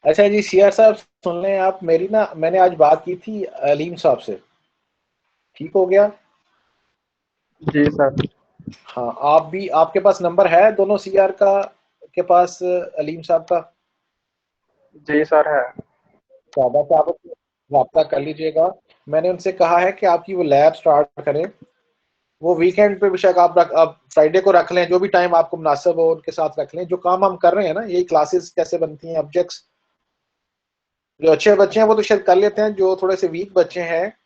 अच्छा जी सीआर साहब सुन लें आप मेरी ना, मैंने आज बात की थी अलीम साहब से, ठीक हो गया। जी सर। हाँ आप भी, आपके पास नंबर है दोनों सीआर का के पास, अलीम साहब का? जी सर है। साहबा से आप रब्ता कर लीजिएगा। मैंने उनसे कहा है कि आपकी वो लैब स्टार्ट करें, वो वीकेंड पे बेशक आप फ्राइडे को रख लें, जो भी टाइम आपको मुनासिब हो उनके साथ रख लें। जो काम हम कर रहे हैं ना, यही क्लासेस कैसे बनती हैं, ऑब्जेक्ट्स, जो अच्छे बच्चे हैं वो तो शायद कर लेते हैं, जो थोड़े से वीक बच्चे हैं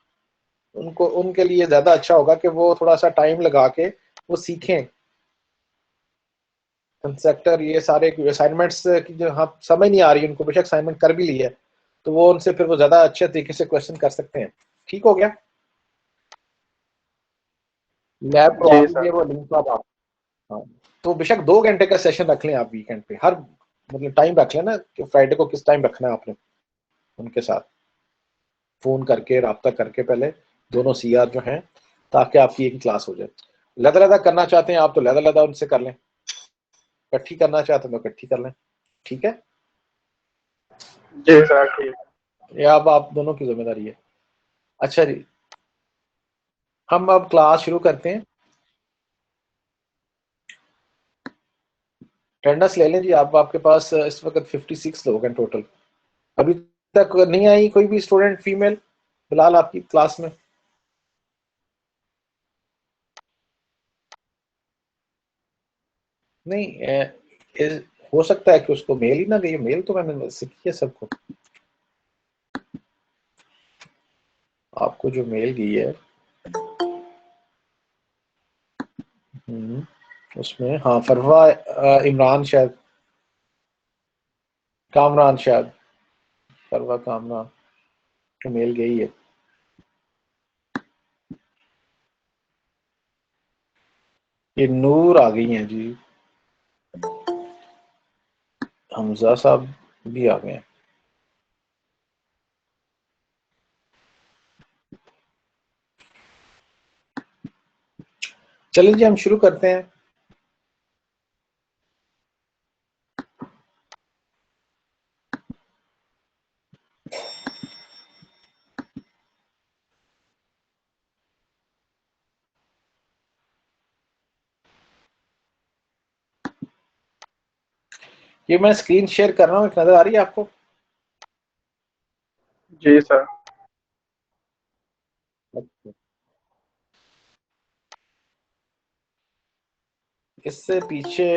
उनको, उनके लिए ज्यादा अच्छा होगा कि वो थोड़ा सा टाइम लगा के वो सीखें कंस्ट्रक्टर, ये सारे असाइनमेंट्स की जो हाँ समझ नहीं आ रही उनको, बेशक असाइनमेंट कर भी ली है, तो वो उनसे फिर वो ज्यादा अच्छे तरीके से क्वेश्चन कर सकते हैं। ठीक हो गया। लैब को आ जी लीजिए सर। वो लिंक आप। हाँ, तो बेशक 2 घंटे का सेशन रख लें आप वीकेंड पे, हर मतलब टाइम रख लें ना कि फ्राइडे को किस टाइम रखना है आपने, उनके साथ फोन करके रब्ता करके पहले, दोनों सीआर जो हैं, ताकि आपकी एक ही क्लास हो जाए। लदा लदा करना चाहते हैं आप तो लदा लदा उनसे कर लें, इकट्ठी करना चाहते हैं तो इकट्ठी कर लें। ठीक है, जी सर ठीक। ये अब आप दोनों की जिम्मेदारी है। अच्छा जी, हम अब क्लास शुरू करते हैं। अटेंडेंस ले लें जी आप, आपके पास इस वक्त 56 लोग हैं टोटल। अभी तक नहीं आई कोई भी स्टूडेंट फीमेल फिलहाल आपकी क्लास में? नहीं हो सकता है कि उसको मेल ही ना गई, मेल तो मैंने सीखी है सबको। आपको जो मेल गई है उसमें, हाँ फरवा, इमरान शायद, कामरान शायद, फरवा कामरान को मेल गई है। ये नूर आ गई हैं जी, हमजा साहब भी आ गए हैं। चलिए जी हम शुरू करते हैं। ये मैं स्क्रीन शेयर कर रहा हूँ, एक नजर आ रही है आपको? जी सर। इससे पीछे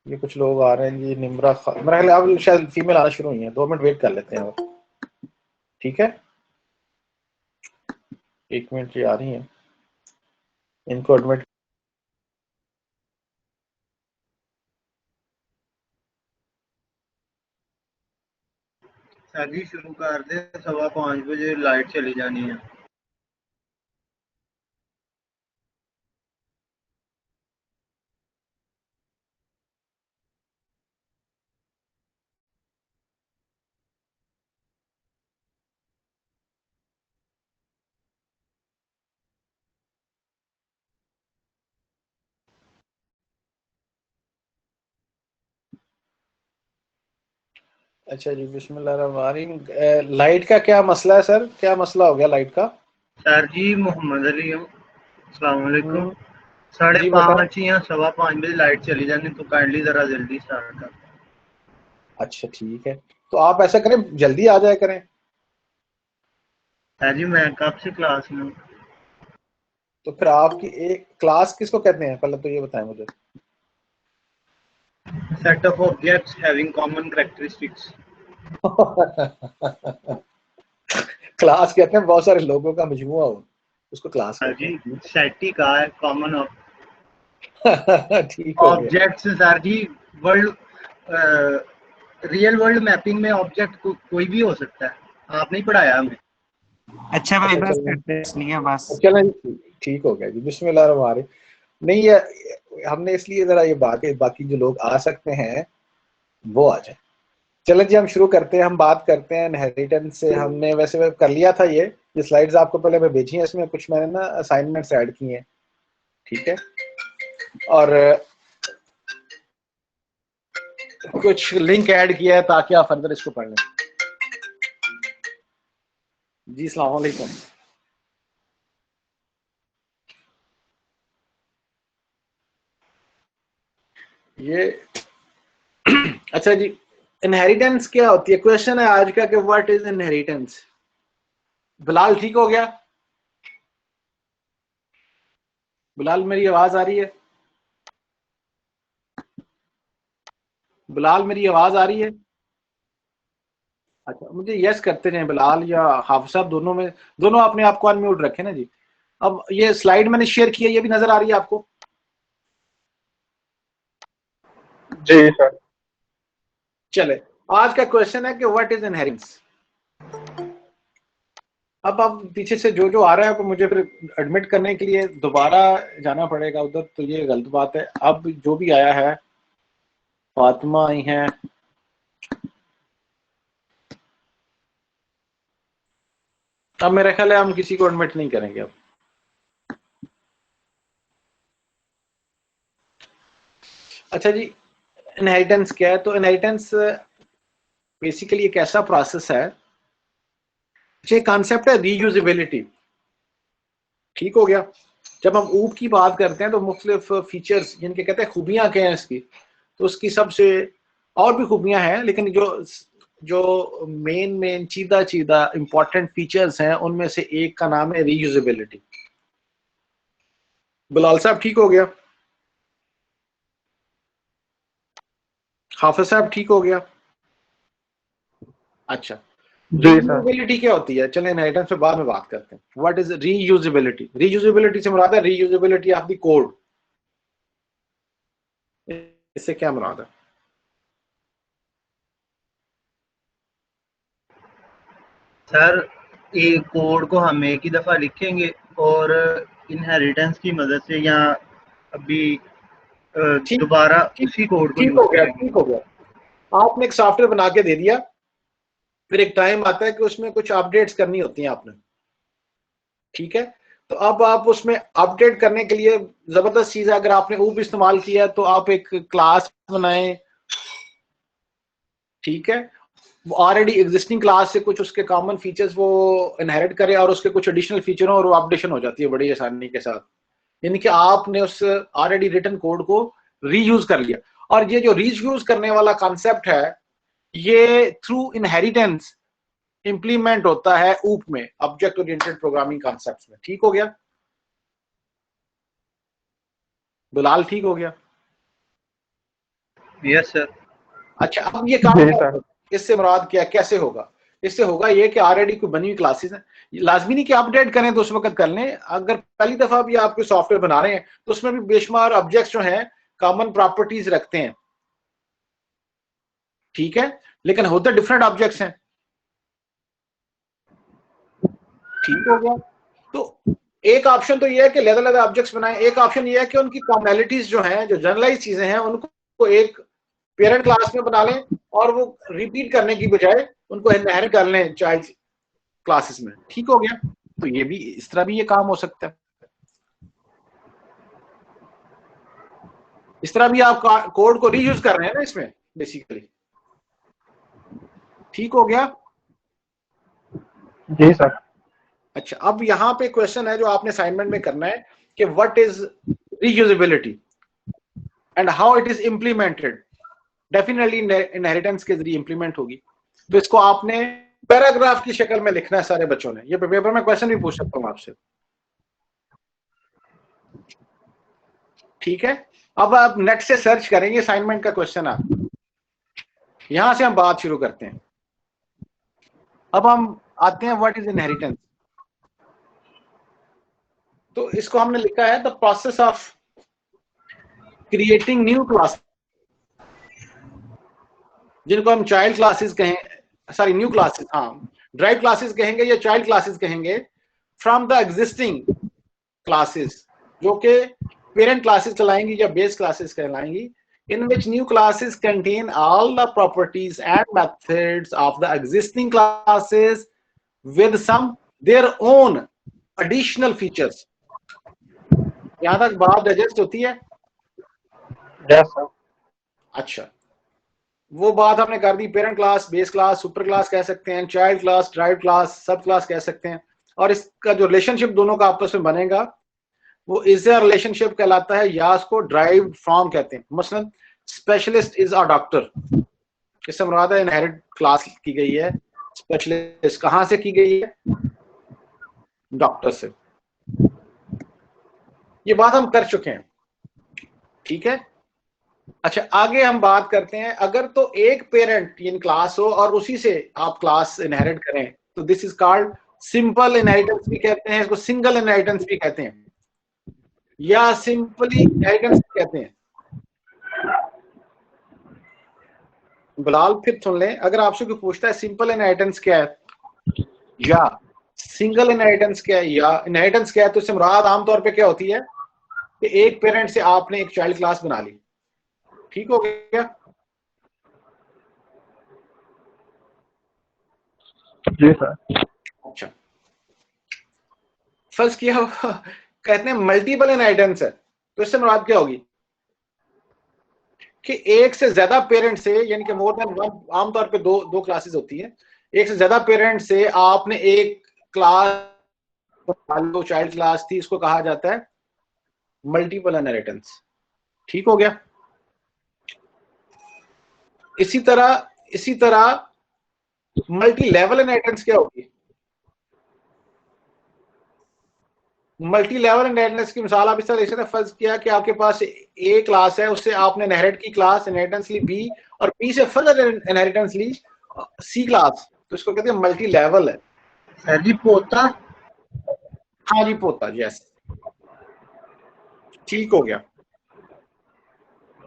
ये कुछ लोग आ रहे हैं जी, निम्रा मेरा ख्याल अब शायद फीमेल आना शुरू हुई है, 2 मिनट वेट कर लेते हैं और। ठीक है, 1 मिनट, ये आ रही हैं, इनको एडमिट। सर जी शुरू कर दे, 5:15 बजे लाइट चली जानी है। अच्छा जी, बिस्मिल्लाह। लाइट का क्या मसला है सर, क्या मसला हो गया लाइट का? सर जी मोहम्मद अली हूँ, अस्सलाम वालेकुम। हम्म, साढ़े जी बताएं। पाँच या 5:15 बजे लाइट चली जानी, तो काइंडली जरा जल्दी स्टार्ट कर। अच्छा ठीक है, तो आप ऐसा करें जल्दी आ जाया करें। सर जी मैं कब से क्लास में हूँ? तो फिर आपकी एक क्लास किसको कहते हैं, पहले तो ये बताएं मुझे। Set of objects having common characteristics. Class कहते हैं बहुत सारे लोगों का मजमुआ हो, उसको क्लास सर कहते जी हैं। सेट ही कहा है, कॉमन ठीक हो गया। ऑब्जेक्ट्स। सर जी वर्ल्ड, रियल वर्ल्ड मैपिंग में ऑब्जेक्ट कोई भी हो सकता है, आप नहीं पढ़ाया हमें। अच्छा भाई अच्छा बस चलें, करते हैं, इसलिए बस। चलें ठीक हो गया जी, बिस्मिल्लाह रहमान रहीम। नहीं ये हमने इसलिए जरा ये बात है, बाकी जो लोग आ सकते हैं वो आ जाए। चलें जी हम शुरू करते हैं, हम बात करते हैं इनहेरिटेंस से। हमने वैसे कर लिया था ये, ये स्लाइड्स आपको पहले मैं भेजी हैं, इसमें कुछ मैंने ना असाइनमेंट्स ऐड किए हैं, ठीक है, और कुछ लिंक ऐड किया है ताकि आप फर्दर इसको पढ़ लें। जी अस्सलाम वालेकुम। ये अच्छा जी, इनहेरिटेंस क्या होती है? क्वेश्चन है आज का कि व्हाट इज इनहेरिटेंस। बिलाल ठीक हो गया? बिलाल मेरी आवाज आ रही है? बिलाल मेरी आवाज आ रही है? अच्छा, मुझे यस करते हैं बिलाल या हाफिज साहब, दोनों में, दोनों अपने आप को अनम्यूट रखें ना जी। अब ये स्लाइड मैंने शेयर की है, ये भी नजर आ रही है आपको? जी सर। चले, आज का क्वेश्चन है कि व्हाट इज इनहेरिटेंस। अब पीछे से जो जो आ रहा है तो मुझे फिर एडमिट करने के लिए दोबारा जाना पड़ेगा उधर, तो ये गलत बात है। अब जो भी आया है, फातिमा आई है, अब मेरा ख्याल है हम किसी को एडमिट नहीं करेंगे अब। अच्छा जी, इनहेरिटेंस क्या है? तो इनहेरिटेंस बेसिकली एक ऐसा प्रोसेस है, ये कॉन्सेप्ट है रीयूजेबिलिटी, ठीक हो गया। जब हम ऊप की बात करते हैं तो मुख्तलिफ फीचर्स जिनके कहते हैं खूबियां क्या हैं इसकी, तो उसकी सबसे और भी खूबियां हैं, लेकिन जो जो मेन चीदा चीदा इंपॉर्टेंट फीचर्स हैं उनमें से एक का नाम है रीयूजेबिलिटी। बिलाल साहब ठीक हो गया? हाफिज साहब ठीक हो गया? अच्छा, जी सर। रीयूजेबिलिटी क्या होती है? चलें इनहेरिटेंस पे बाद में बात करते हैं। What is reusability? रीयूजेबिलिटी से मुराद है रीयूजेबिलिटी ऑफ द कोड। इससे क्या मुराद है? सर एक कोड को हम एक ही दफा लिखेंगे और इनहेरिटेंस की मदद से या अभी ठीक दोबारा ठीक उसी कोड को ठीक यूज हो गया, करेंगे। ठीक हो गया। आपने एक सॉफ्टवेयर बना के दे दिया, फिर एक टाइम आता है कि उसमें कुछ अपडेट्स करनी होती हैं आपने, ठीक है। तो अब आप उसमें अपडेट करने के लिए जबरदस्त चीज है, अगर आपने ऊप इस्तेमाल किया तो आप एक क्लास बनाएं, ठीक है, वो ऑलरेडी एग्जिस्टिंग क्लास से कुछ उसके कॉमन फीचर्स वो इनहेरिट करे और उसके कुछ एडिशनल फीचर हो और वो अपडेशन हो जाती है बड़ी आसानी के साथ। यानी कि आपने उस ऑलरेडी रिटन कोड को रीयूज कर लिया। और ये जो रीयूज करने वाला कॉन्सेप्ट है, ये थ्रू इनहेरिटेंस इंप्लीमेंट होता है ऊप में, ऑब्जेक्ट ओरिएंटेड प्रोग्रामिंग कॉन्सेप्ट्स में। ठीक हो गया? बिलाल ठीक हो गया? Yes sir. अच्छा, अब ये काम जी सर। इससे मुराद क्या, कैसे होगा? इससे होगा ये कि ऑलरेडी कोई बनी हुई क्लासेस हैं, लाजमी नहीं कि अपडेट करें तो उस वक्त कर लें। अगर पहली दफा भी आप कोई सॉफ्टवेयर बना रहे हैं तो उसमें भी बेशुमार ऑब्जेक्ट्स जो हैं कॉमन प्रॉपर्टीज रखते हैं, ठीक है, लेकिन होते डिफरेंट ऑब्जेक्ट्स हैं। ठीक हो गया? तो एक ऑप्शन तो ये है कि अलग अलग ऑब्जेक्ट्स बनाएं, एक ऑप्शन ये है कि उनकी कॉमनैलिटीज जो हैं, जो जनरलाइज चीजें हैं, उनको एक पेरेंट क्लास में बना लें और वो रिपीट करने की बजाय उनको इनहेरिट कर लें चाइल्ड क्लासेस में। ठीक हो गया? तो ये भी इस तरह भी ये काम हो सकता है, इस तरह भी आप कोड को रीयूज कर रहे हैं ना इसमें बेसिकली। ठीक हो गया? जी सर। अच्छा, अब यहां पे क्वेश्चन है जो आपने असाइनमेंट में करना है कि what is reusability and how it is implemented. Definitely inheritance के जरिए इंप्लीमेंट होगी, तो इसको आपने पैराग्राफ की शक्ल में लिखना है सारे बच्चों ने। ये पेपर में क्वेश्चन भी पूछ सकता हूं आपसे, ठीक है। अब आप नेट से सर्च करेंगे असाइनमेंट का क्वेश्चन, आप यहां से हम बात शुरू करते हैं। अब हम आते हैं व्हाट इज इनहेरिटेंस। तो इसको हमने लिखा है the process of creating new class, जिनको हम चाइल्ड क्लासेस कहें, सॉरी न्यू क्लासेस, हाँ ड्राइव क्लासेस कहेंगे या चाइल्ड क्लासेस कहेंगे, फ्रॉम द एग्जिस्टिंग क्लासेस, जो कि पेरेंट क्लासेस कहलाएंगी या बेस क्लासेस कहलाएंगी, in which new classes contain all the properties and methods of the existing classes with some their own additional features. यहां तक बात एडजस्ट होती है? Yes sir. अच्छा, वो बात हमने कर दी। Parent class, base class, super class कह सकते हैं, child class, drive class, sub class कह सकते हैं। और इसका जो रिलेशनशिप दोनों का आपस में बनेगा वो इज अ रिलेशनशिप कहलाता है, या उसको ड्राइव फ्रॉम कहते हैं। मसलन स्पेशलिस्ट इज अ डॉक्टर, इससे मुराद है इनहेरिट क्लास की गई है। स्पेशलिस्ट कहां से की गई है? डॉक्टर से। ये बात हम कर चुके हैं, ठीक है। अच्छा, आगे हम बात करते हैं, अगर तो एक पेरेंट इन क्लास हो और उसी से आप क्लास इनहेरिट करें तो this is called simple inheritance भी कहते हैं, इसको सिंगल इनहेरिटेंस भी कहते हैं, या सिंपली इनहेरिटेंस भी कहते हैं। बिलाल फिर सुन लें, अगर आपसे कोई पूछता है सिंपल इनहेरिटेंस क्या है या सिंगल इनहेरिटेंस क्या है या इनहेरिटेंस क्या है, तो इससे मुराद आमतौर पे क्या होती है कि एक पेरेंट से आपने एक चाइल्ड क्लास बना ली। ठीक हो गया? जी सर। अच्छा, फर्स्ट किया कहते हैं मल्टीपल इनहेरिटेंस है, तो इससे मुराद क्या होगी कि एक से ज्यादा पेरेंट से, यानी कि मोर देन वन, आमतौर पे दो दो क्लासेस होती हैं, एक से ज्यादा पेरेंट से आपने एक क्लास, चाइल्ड क्लास थी, इसको कहा जाता है मल्टीपल इनहेरिटेंस। ठीक हो गया? इसी तरह मल्टी लेवल इनहेरिटेंस क्या होगी? मल्टी लेवल इनहेरिटेंस की मिसाल आप इस तरह देख सकते हैं, फर्ज किया कि आपके पास ए क्लास है, उससे आपने इनहेरिट की क्लास इनहेरिटेंस ली बी, और बी से फर्दर इनहेरिटेंस ली सी क्लास, तो इसको कहते हैं मल्टी लेवल है। सर जी पोता। हाँ जी, पोता, यस, ठीक हो गया।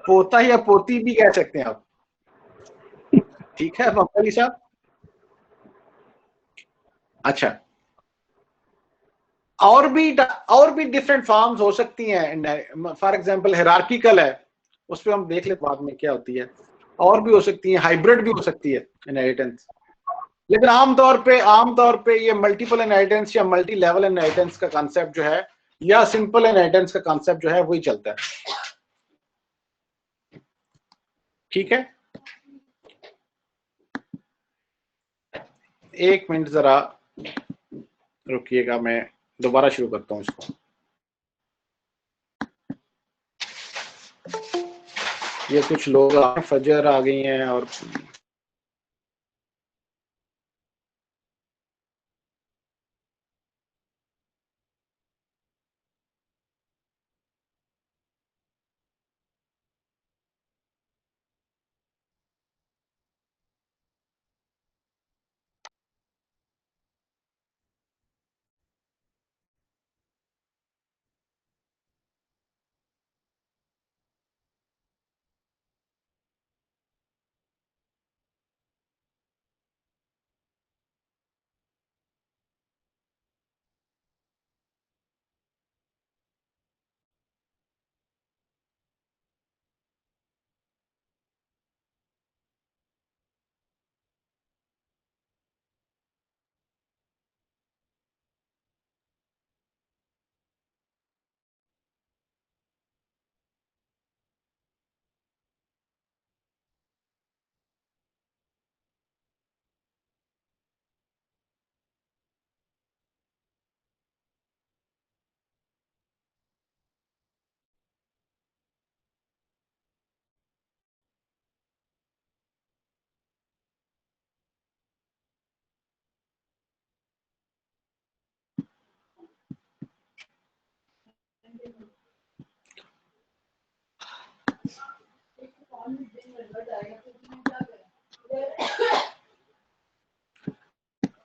पोता या पोती भी कह सकते हैं आप, ठीक है मोहम्मद अली साहब। अच्छा, और भी डिफरेंट फॉर्म्स हो सकती हैं। फॉर एग्जांपल हायरार्किकल है, उस पर हम देख ले बाद में क्या होती है। और भी हो सकती है, हाइब्रिड भी हो सकती है इनहेरिटेंस। लेकिन आमतौर पे ये मल्टीपल इनहेरिटेंस या मल्टी लेवल इनहेरिटेंस का कांसेप्ट जो है, या सिंपल इनहेरिटेंस का कांसेप्ट जो है, वही चलता है। ठीक है, एक मिनट जरा रुकिएगा, मैं दोबारा शुरू करता हूँ इसको। ये कुछ लोग फजर आ गई हैं और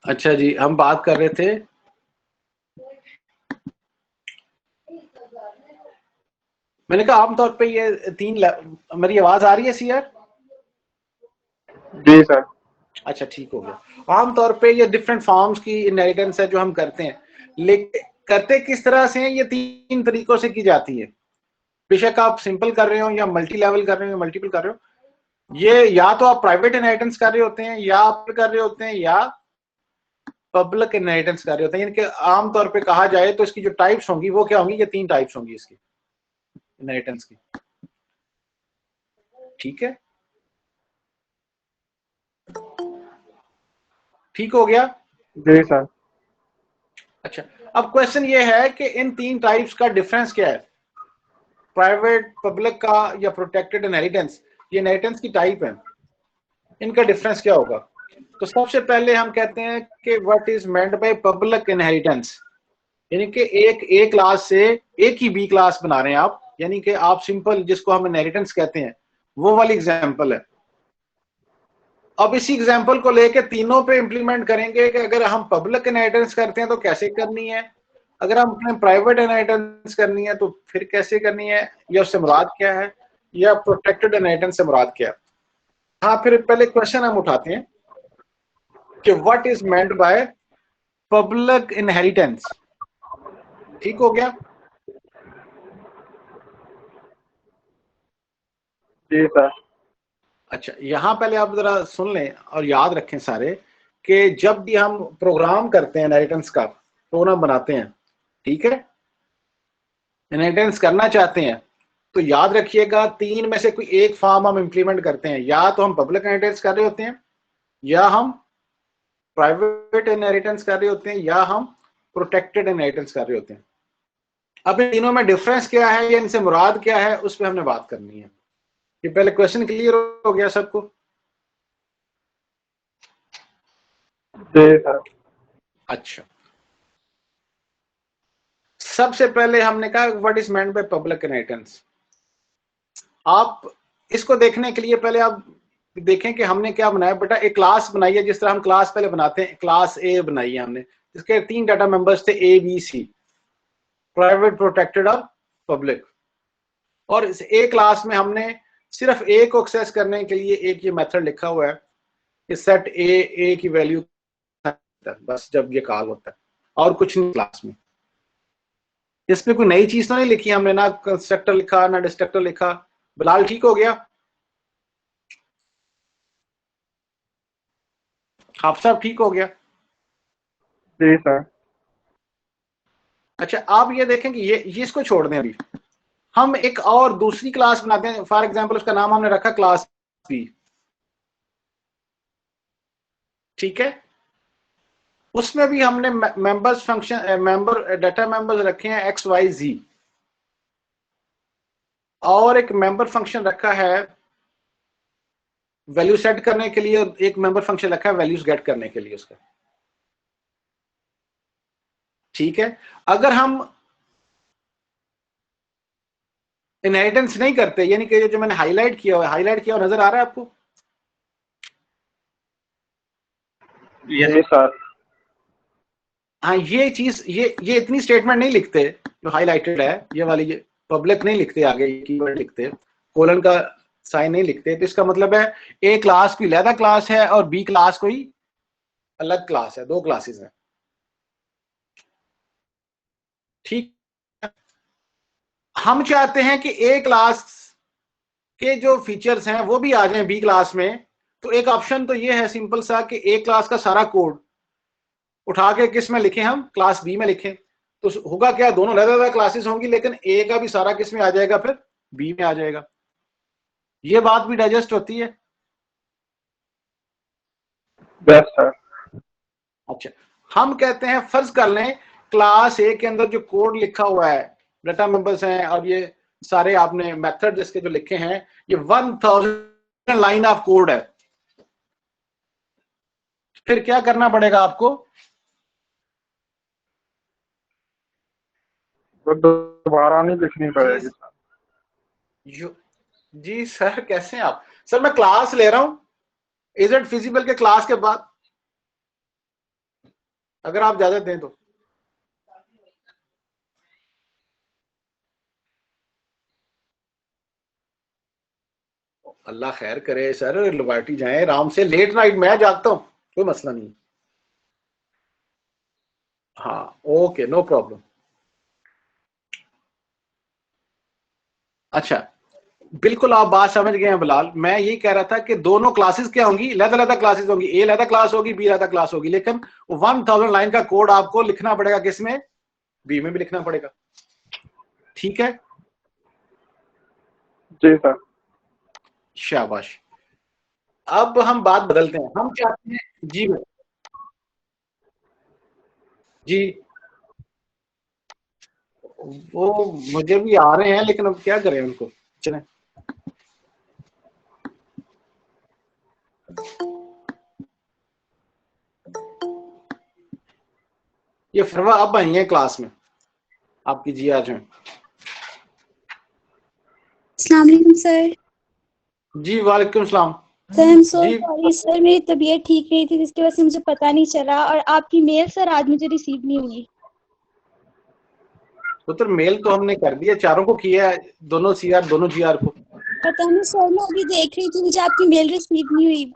अच्छा जी, हम बात कर रहे थे, मैंने कहा आमतौर पे ये मेरी आवाज आ रही है सीआर? जी सर। अच्छा, ठीक हो गया। आमतौर पे ये डिफरेंट फॉर्म्स की इनहेरिटेंस है जो हम करते हैं, लेकिन करते किस तरह से हैं, ये तीन तरीकों से की जाती है। बेशक आप सिंपल कर रहे हो या मल्टी लेवल कर रहे हो या मल्टीपल कर रहे हो, ये या तो आप प्राइवेट इनहेरिटेंस कर रहे होते हैं, या आप कर रहे होते हैं, या पब्लिक इनहेरिटेंस कर रहे होते हैं, यानी कि आमतौर पे कहा जाए तो इसकी जो टाइप्स होंगी वो क्या होंगी, ये 3 टाइप्स होंगी इसकी इनहेरिटेंस की। ठीक है, ठीक हो गया। जी सर। अच्छा, अब क्वेश्चन ये है कि इन 3 टाइप्स का डिफरेंस क्या है, प्राइवेट, पब्लिक का या प्रोटेक्टेड इनहेरिटेंस, ये इनहेरिटेंस की टाइप है, इनका डिफरेंस क्या होगा। तो सबसे पहले हम कहते हैं कि what is meant by public inheritance, यानी कि एक ए क्लास से एक ही बी क्लास बना रहे हैं आप, यानी कि आप सिंपल जिसको हम इनहेरिटेंस कहते हैं वो वाली एग्जांपल है। अब इसी एग्जांपल को लेके तीनों पे इंप्लीमेंट करेंगे कि अगर हम पब्लिक इनहेरिटेंस करते हैं तो कैसे करनी है, अगर हम अपने प्राइवेट इनहेरिटेंस करनी है तो फिर कैसे करनी है, या उससे मुराद क्या है, या प्रोटेक्टेड इनहेरिटेंस से मुराद क्या है। हाँ, फिर पहले क्वेश्चन हम उठाते हैं कि what is meant by public inheritance. ठीक हो गया। जी सर। अच्छा, यहां पहले आप जरा सुन लें और याद रखें सारे कि जब भी हम प्रोग्राम करते हैं इनहेरिटेंस का, प्रोग्राम बनाते हैं, ठीक है, इनहेरिटेंस करना चाहते हैं तो याद रखिएगा 3 में से कोई एक फॉर्म हम इंप्लीमेंट करते हैं, या तो हम पब्लिक इनहेरिटेंस कर रहे होते हैं, या हम प्राइवेट इनहेरिटेंस कर रहे होते हैं, या हम प्रोटेक्टेड इनहेरिटेंस कर रहे होते हैं। अब इन तीनों में डिफरेंस क्या है या इनसे मुराद क्या है उस पर हमने बात करनी है। ये पहले क्वेश्चन क्लियर हो गया सबको। जी सर। अच्छा, सबसे पहले हमने कहा what is meant by public inheritance. आप इसको देखने के लिए पहले आप देखें कि हमने क्या बनाया। बेटा एक क्लास बनाई है, जिस तरह हम क्लास पहले बनाते हैं, क्लास ए बनाई है हमने, इसके 3 डाटा मेंबर्स थे A B C, private, protected और पब्लिक। और इस ए क्लास में हमने सिर्फ ए को एक्सेस करने के लिए एक ये मेथड लिखा हुआ है कि सेट ए की वैल्यू, बस जब ये कॉल होता है, और कुछ नहीं क्लास में। इसमें कोई नई चीज तो नहीं लिखी हमने, ना कंस्ट्रक्टर लिखा ना डिस्ट्रक्टर लिखा। बिलाल ठीक हो गया, आप सब ठीक हो गया। जी सर। अच्छा, आप ये देखें कि ये इसको छोड़ दें, अभी हम एक और दूसरी क्लास बनाते हैं। फॉर एग्जांपल उसका नाम हमने रखा क्लास बी, ठीक है। उसमें भी हमने members function, member data members रखे हैं एक्स वाई जी, और एक मेंबर फंक्शन रखा है वैल्यू सेट करने के लिए, और एक मेंबर फंक्शन रखा है वैल्यूज गेट करने के लिए उसका। ठीक है, अगर हम इनहेरिटेंस नहीं करते, यानी कि जो मैंने हाईलाइट किया हुआ, नजर आ रहा है आपको। जी सर। हाँ, ये चीज, ये इतनी स्टेटमेंट नहीं लिखते जो हाईलाइटेड है, ये वाली, ये पब्लिक नहीं लिखते, आगे कीवर्ड लिखते, कोलन का साइन नहीं लिखते। तो इसका मतलब है ए क्लास कोई अलग क्लास है और बी क्लास कोई अलग क्लास है, 2 क्लासेस हैं। ठीक, हम चाहते हैं कि ए क्लास के जो फीचर्स हैं वो भी आ जाएं बी क्लास में। तो एक ऑप्शन तो ये है सिंपल सा कि ए क्लास का सारा कोड उठा के किस में लिखें, हम क्लास बी में लिखें। तो होगा क्या, दोनों अलग अलग क्लासेस होंगी, लेकिन ए का भी सारा किस में आ जाएगा, फिर बी में आ जाएगा। ये बात भी डाइजेस्ट होती है। Yes sir. अच्छा, हम कहते हैं फर्ज कर लें क्लास ए के अंदर जो कोड लिखा हुआ है, डाटा मेंबर्स हैं, और ये सारे आपने मेथड जिसके जो लिखे हैं, ये 1000 लाइन ऑफ कोड है। फिर क्या करना पड़ेगा आपको, तो दोबारा नहीं लिखनी जी पड़ेगी सर। जी सर, कैसे हैं आप। सर मैं क्लास ले रहा हूं, इज इट फिजिबल के क्लास के बाद, अगर आप इजाजत दें तो। अल्लाह खैर करे सर, लिबर्टी जाए आराम से, लेट नाइट मैं जागता हूं, कोई मसला नहीं। हाँ, ओके, नो प्रॉब्लम। अच्छा, बिल्कुल आप बात समझ गए हैं बिलाल। मैं यही कह रहा था कि दोनों क्लासेस क्या होंगी, अलग-अलग क्लासेस होंगी, ए अलग क्लास होगी, बी अलग क्लास होगी, लेकिन 1000 लाइन का कोड आपको लिखना पड़ेगा किसमें, बी में भी लिखना पड़ेगा। ठीक है, जी सर। शाबाश। अब हम बात बदलते हैं, हम चाहते हैं जी जी, वो मुझे भी आ रहे हैं लेकिन अब क्या करें उनको, चलें। ये फरवा अब आई है क्लास में आपकी, जी आज में। अस्सलाम वालेकुम सर। जी वालेकुम सलाम। सर आई एम सो जी सॉरी सर, मेरी तबीयत ठीक नहीं थी जिसकी वजह से मुझे पता नहीं चला, और आपकी मेल सर आज मुझे रिसीव नहीं हुई। पुत्र मेल तो हमने कर दिया, चारों को किया है, दोनों सीआर दोनों जीआर को। पता नहीं सर, मैं अभी देख रही थी, मुझे आपकी मेल रिसीव नहीं हुई।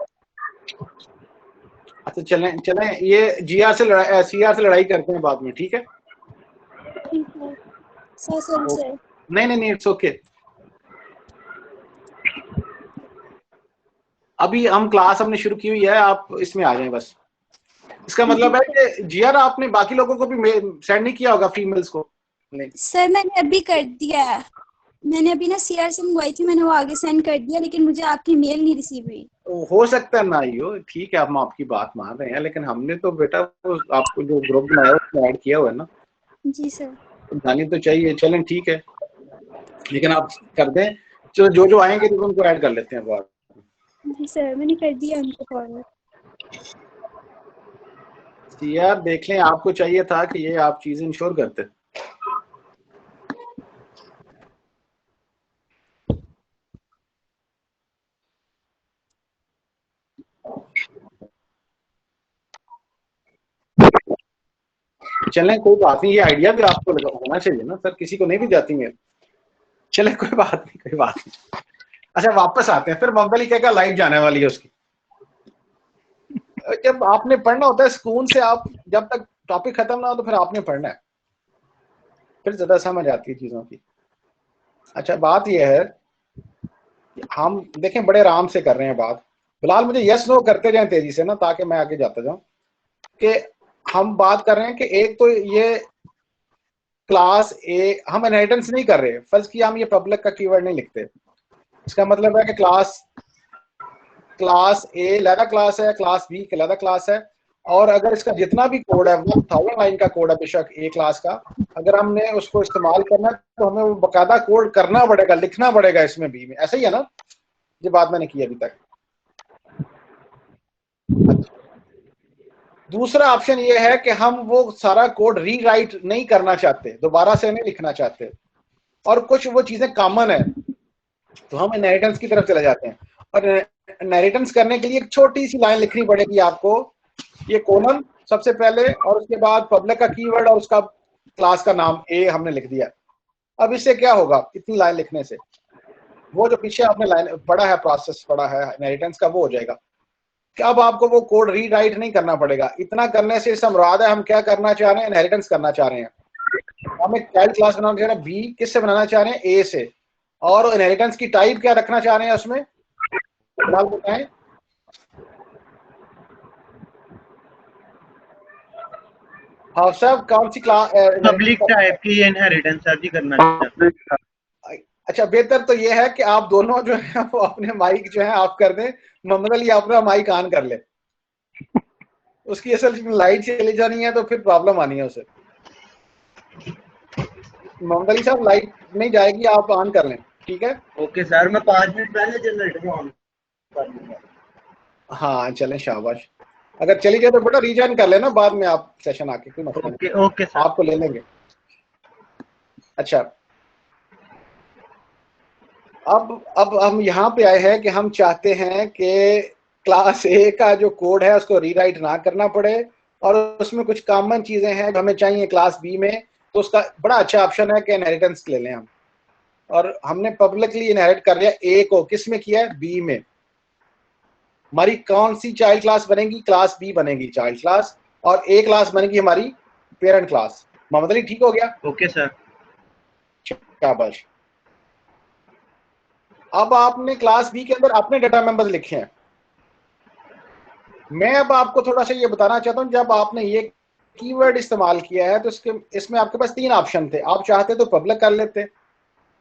अच्छा चलें चलें, ये जीआर से लड़ाई, सीआर से लड़ाई करते हैं बाद में, ठीक है। ठीक है सर, सॉरी सर। नहीं नहीं नहीं, इट्स ओके। अभी हम क्लास हमने शुरू की हुई है, आप इसमें आ जाएं बस। इसका मतलब है कि जीआर आपने बाकी लोगों को भी सेंड नहीं किया होगा, फीमेल्स को? नहीं सर मैंने अभी कर दिया है, मैंने अभी ना सीआर से मंगवाई थी, मैंने वो आगे सेंड कर दिया, लेकिन मुझे आपकी मेल नहीं रिसीव हुई। हो सकता है ना ही हो, ठीक है, हम आपकी बात मान रहे हैं, लेकिन हमने तो बेटा वो आपको जो ग्रुप बनाया उसमें ऐड किया हुआ है ना, जी सर। तो जानी तो चाहिए। चलें ठीक है, लेकिन आप कर दें, चलो जो जो आएंगे तो उनको ऐड कर लेते हैं बात। जी सर, मैंने कर दिया उनको फॉरवर्ड। यार देख लें, आपको चाहिए था कि ये आप चीजें इंश्योर करते। चलें कोई बात नहीं, ये आइडिया भी आपको होना चाहिए ना सर, किसी को नहीं भी जाती मेल। चले कोई बात नहीं, कोई बात नहीं। अच्छा वापस आते हैं, फिर मोहम्मद अली क्या लाइट जाने वाली है उसकी। जब आपने पढ़ना होता है सुकून से, आप जब तक टॉपिक खत्म ना हो तो फिर आपने पढ़ना है, फिर ज्यादा समझ आती है चीजों की। अच्छा बात यह है, हम देखें बड़े आराम से कर रहे हैं बात। फिलहाल मुझे यस नो करते जाएं तेजी से ना, ताकि मैं आगे जाता जाऊं। कि हम बात कर रहे हैं कि एक तो ये क्लास ए, हम इनहेरिटेंस नहीं कर रहे, फर्ज किया हम ये पब्लिक का कीवर्ड नहीं लिखते, इसका मतलब है कि क्लास ए अलग क्लास है, क्लास बी अलग क्लास है, और अगर इसका जितना भी कोड है 1000 लाइन का कोड है बेशक ए क्लास का, अगर हमने उसको इस्तेमाल करना है तो हमें वो बकायदा कोड करना पड़ेगा, लिखना पड़ेगा इसमें बी में। ऐसा ही है ना, ये बात मैंने की अभी तक। अच्छा, दूसरा ऑप्शन ये है कि हम वो सारा कोड रीराइट नहीं करना चाहते, दोबारा से नहीं लिखना चाहते, और कुछ वो चीजें कॉमन है, तो हम इनहेरिटेंस की तरफ चले जाते हैं। और इनहेरिटेंस करने के लिए एक छोटी सी लाइन लिखनी पड़ेगी आपको, ये कोलन सबसे पहले, और उसके बाद पब्लिक का कीवर्ड और उसका क्लास का नाम ए हमने लिख दिया। अब इससे क्या होगा, इतनी लाइन लिखने से वो जो पीछे आपने लाइन पढ़ा है, प्रोसेस पढ़ा है इनहेरिटेंस का, वो हो जाएगा कि अब आपको वो कोड रीराइट नहीं करना पड़ेगा। इतना करने से इसका मुराद है हम क्या करना चाह रहे हैं, इनहेरिटेंस करना चाह रहे हैं। हम एक चाइल्ड क्लास बनाना चाह रहे हैं, बी किससे बनाना चाह रहे हैं, ए से, और इनहेरिटेंस की टाइप क्या रखना चाह रहे हैं उसमें, फिलहाल बताएं। हाँ साहब, कौन सी क्लास? पब्लिक टाइप की इनहेरिटेंस सर जी करना चाहते हैं। अच्छा बेहतर तो ये है कि आप दोनों जो है वो अपने माइक जो है ऑफ कर दें, मोहम्मद अली अपना माइक ऑन कर ले, उसकी असल में लाइट चली जानी है तो फिर प्रॉब्लम आनी है उसे। मोहम्मद अली साहब लाइट नहीं जाएगी, आप ऑन कर लें, ठीक है। ओके सर, मैं 5 मिनट पहले जनरेटर ऑन कर लूंगा। हाँ चलें, शाबाश। अगर चली जाए तो बेटा रीजॉइन कर लेना बाद में आप सेशन आके, कोई मसला नहीं, ओके सर, आपको ले लेंगे। अच्छा अब हम यहाँ पे आए हैं कि हम चाहते हैं कि क्लास ए का जो कोड है उसको रीराइट ना करना पड़े, और उसमें कुछ कॉमन चीजें हैं जो हमें चाहिए क्लास बी में, तो उसका बड़ा अच्छा ऑप्शन है कि इनहेरिटेंस ले लें हम। और हमने पब्लिकली इनहेरिट कर लिया ए को, किस में किया है, बी में। हमारी कौन सी चाइल्ड क्लास बनेगी, क्लास बी बनेगी चाइल्ड क्लास, और ए क्लास बनेगी हमारी पेरेंट क्लास। मोहम्मद अली ठीक हो गया? Okay sir. शाबाश। अब आपने क्लास बी के अंदर अपने डाटा मेंबर्स लिखे हैं। मैं अब आपको थोड़ा सा ये बताना चाहता हूं, जब आपने ये कीवर्ड इस्तेमाल किया है तो इसमें आपके पास 3 ऑप्शन थे। आप चाहते तो पब्लिक कर लेते,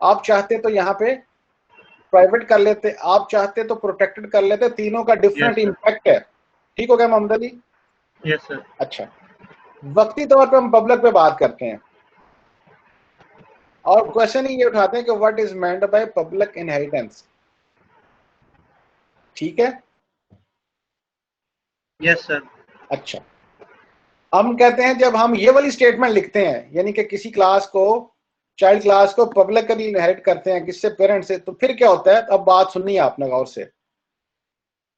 आप चाहते तो यहाँ पे प्राइवेट कर लेते, आप चाहते तो प्रोटेक्टेड कर लेते। तीनों का डिफरेंट Yes, sir. इम्पैक्ट है। ठीक हो गया मोहम्मद अली? Yes sir. अच्छा, वक्ती तौर पे हम पब्लिक पे बात करते हैं और क्वेश्चन ही ये उठाते हैं कि what is meant by public inheritance. ठीक है? Yes sir. अच्छा, हम कहते हैं जब हम ये वाली स्टेटमेंट लिखते हैं, यानी कि किसी क्लास को, चाइल्ड क्लास को पब्लिकली इनहेरिट करते हैं किससे, पेरेंट से, तो फिर क्या होता है? अब बात सुननी है आपने गौर से,